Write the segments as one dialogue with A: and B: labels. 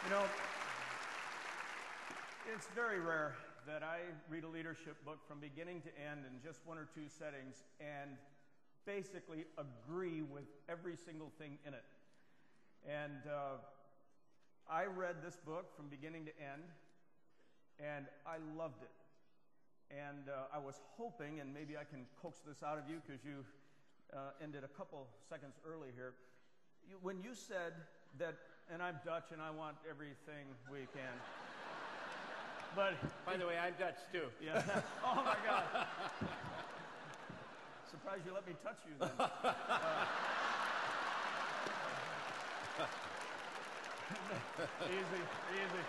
A: You know, it's very rare that I read a leadership book from beginning to end in just one or two settings and basically agree with every single thing in it. And I read this book from beginning to end, and I loved it. And I was hoping, and maybe I can coax this out of you because you ended a couple seconds early here, when you said that, and I'm Dutch and I want everything we can. But
B: by the way, I'm Dutch too.
A: Yeah. Oh my God. Surprised you let me touch you then. Easy, easy.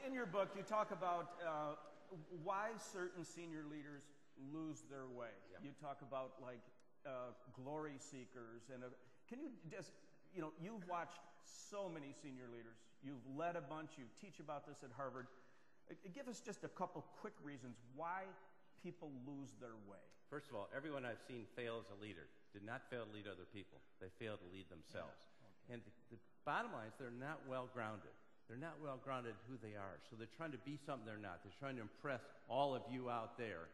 A: In your book, you talk about why certain senior leaders lose their way. Yep. You talk about like glory seekers, and can you just, you know, you've watched so many senior leaders. You've led a bunch. You teach about this at Harvard. Give us just a couple quick reasons why people lose their way.
B: First of all, everyone I've seen fail as a leader did not fail to lead other people. They failed to lead themselves. Yeah. Okay. And the bottom line is they're not well grounded. They're not well grounded who they are. So they're trying to be something they're not. They're trying to impress all of you out there,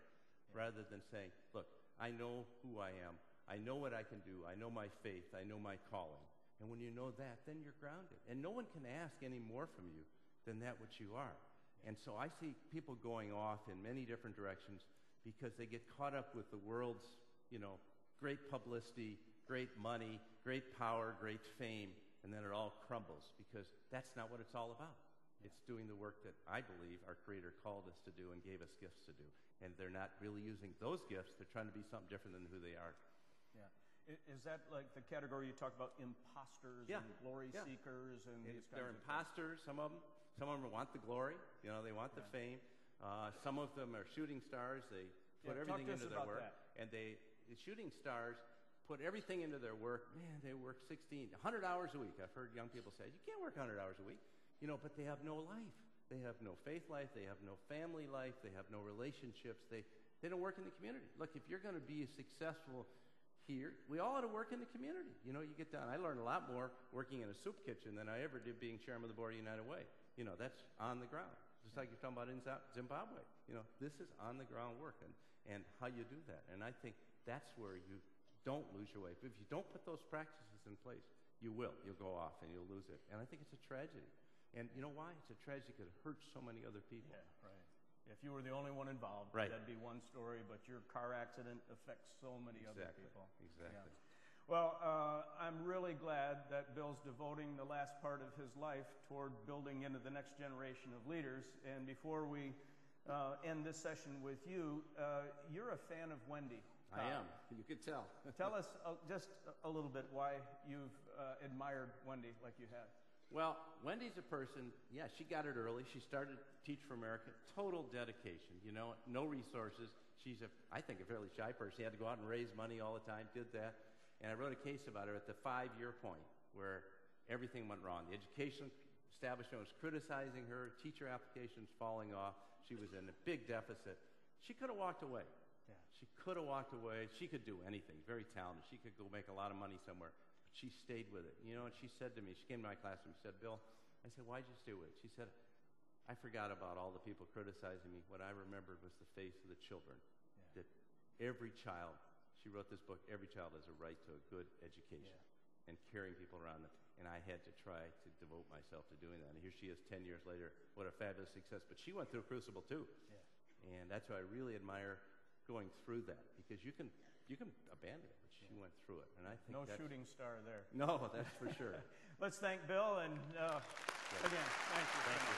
B: rather than saying, look, I know who I am. I know what I can do. I know my faith. I know my calling. And when you know that, then you're grounded. And no one can ask any more from you than that which you are. And so I see people going off in many different directions because they get caught up with the world's, you know, great publicity, great money, great power, great fame, and then it all crumbles because that's not what it's all about. It's doing the work that I believe our Creator called us to do and gave us gifts to do. And they're not really using those gifts. They're trying to be something different than who they are.
A: Yeah. Is that like the category you talk about, imposters and glory seekers and these kinds
B: they're
A: of
B: imposters, things? Some of them want the glory, you know, they want the fame. Some of them are shooting stars. They put everything into their work. And the shooting stars put everything into their work. Man, they work 100 hours a week. I've heard young people say, you can't work 100 hours a week. You know, but they have no life. They have no faith life. They have no family life. They have no relationships. They don't work in the community. Look, if you're going to be successful here, we all ought to work in the community. You know, you get down. I learned a lot more working in a soup kitchen than I ever did being chairman of the board of United Way. You know, that's on the ground. Just like you're talking about in Zimbabwe. You know, this is on the ground work and how you do that. And I think that's where you don't lose your way. But if you don't put those practices in place, you will. You'll go off and you'll lose it. And I think it's a tragedy. And you know why? It's a tragedy because it hurts so many other people.
A: Yeah, right. If you were the only one involved, that'd be one story, but your car accident affects so many other people.
B: Exactly.
A: Yeah. Well, I'm really glad that Bill's devoting the last part of his life toward building into the next generation of leaders. And before we end this session with you, you're a fan of Wendy.
B: I am. You could tell.
A: Tell us just a little bit why you've admired Wendy like you have.
B: Well, Wendy's a person, she got it early. She started Teach for America, total dedication, you know, no resources. She's, I think, a fairly shy person. She had to go out and raise money all the time, did that. And I wrote a case about her at the 5-year point where everything went wrong. The education establishment was criticizing her, teacher applications falling off. She was in a big deficit. She could have walked away. Yeah. She could have walked away. She could do anything, very talented. She could go make a lot of money somewhere. She stayed with it, you know, and she said to me, she came to my classroom, she said, Bill, I said, why'd you stay with it? She said, I forgot about all the people criticizing me. What I remembered was the face of the children, that every child, she wrote this book, every child has a right to a good education and carrying people around them. And I had to try to devote myself to doing that. And here she is 10 years later, what a fabulous success. But she went through a crucible too. Yeah. And that's why I really admire going through that, because you can abandon it, but she went through it, and I think
A: no shooting star there.
B: No, that's for sure.
A: Let's thank Bill, and again, thank you.